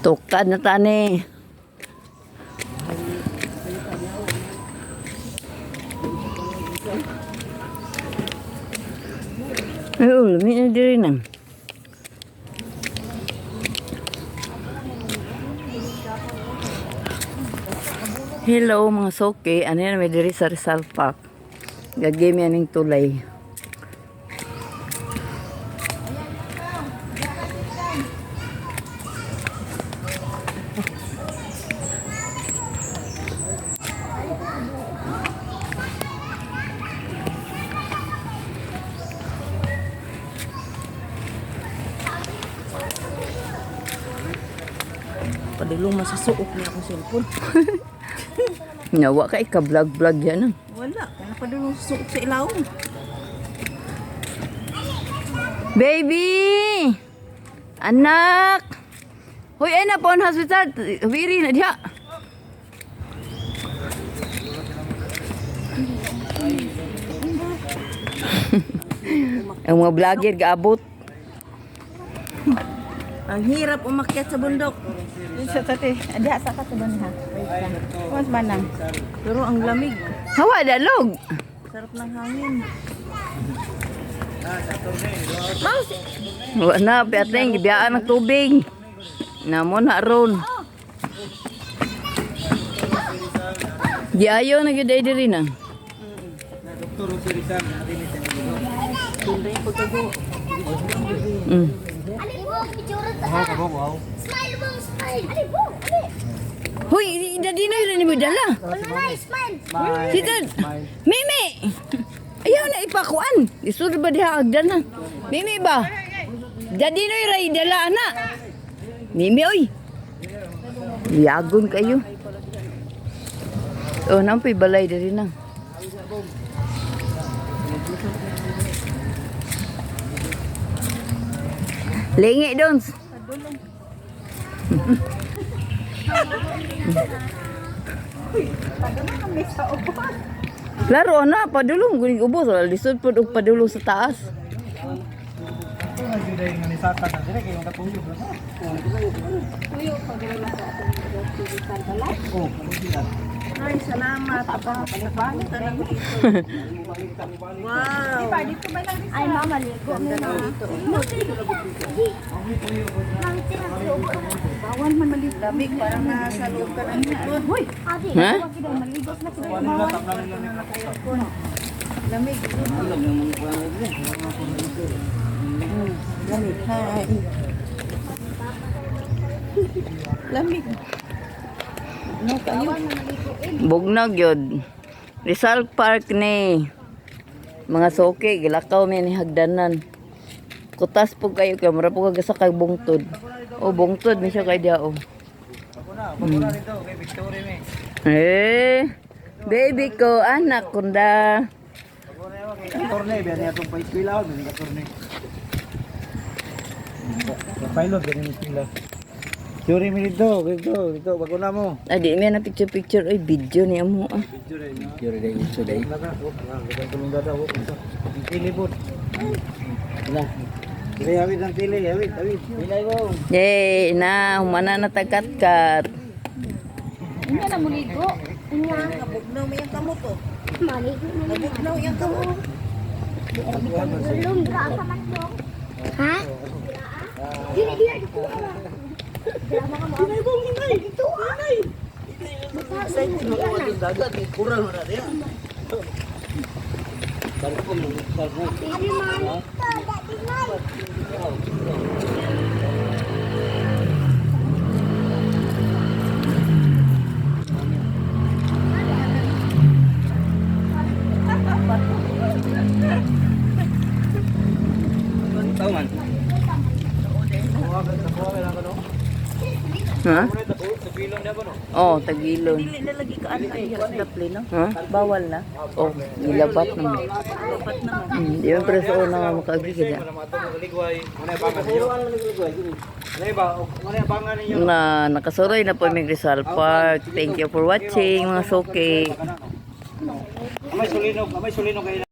Tukad na tani. Ay, lami na diri na. Hello mga soke, ano yan may diri sa Rizal Park. Gagame yan ng tulay. Padulong masasuok na akong cellphone. Nawa ka ika-vlog-vlog yan. Wala, kaya padulong suok sa ilawom. Baby! Anak! Hoy, ay na po ang hospital. Wiri na diha. Ang mga vlogger gaabot. Ang hirap umakyat sa bundok. Sa tati, diha sa ka sa bundok ha. Mas manang. Pero ang lamig. Hawa dalog. Sarap ng hangin. Wa na piateng gibiyaan ng tubig. Namo na ron. Di ayo na gyud diri na. Doktor Rizal, Tunday pagkago. Smile mo, smile. Ali, bo, ali. Hoy, dadi na yun mo dala. Smile. Sita. Mimi. Ayaw na ipakuan. Isul ba diha agdan na? Mimi ba? Dadi na yun dala ana. Mimi oy. Liagon kayo. Oh, nampoy balay diri na. Lingi dons. Klaro na, padulong guling ubos. Lisod po og padulong sa taas. Ay, salamat. Pagkabanit na lang ito. Wow. Ay, mama, ligo. Bawal man maligo. Lamig, parang nasa loob ka ng ipon. Hoy! Ha? Lamig. Lamig. Hi. Lamig. No, kayo. Bugnog yun. Rizal Park ni. Mga soke, gilakaw may ni hagdanan. Kutas po kayo kaya mara po kagasa kay bungtod. O bungtod, may siya kay diya o. Eh, baby ko, anak kunda. Torne, biar niya itong pa-eskwila, biar niya torne. Pilot, biar niya eskwila. Curi mi dito, bago na mo. Adi, may na picture-picture. Ay, video niya mo ah. Curi day, ito day. Tulong dada, tili po. Nah, tili, awit ang tili, awit. Bilay mo. Yay, na, humana na tagkat-kat. Hindi na muligo. Kabugnaw mo yung kamot oh. Maligo na. Kabugnaw yung kamot. Belum berapa masuk? Hah? Dia itu. Say, tinuod yung dagat. Kurang na natin yan. Ini mana? Tak tinggal. Tahu man. Ha? Bilong na ba no? Oh, tagilon. Dili na lagi ka ano ay hirap daple no? Ha? Bawal na. Oh, nilabat naman. Dapat naman. Di man preso na makagi kada. Ligway. Ano ba ninyo? Ano ba? Ano abangan ninyo? Na nakasuroy na po may Rizal Park. Thank you for watching mga soke. Amay sulinog kayo.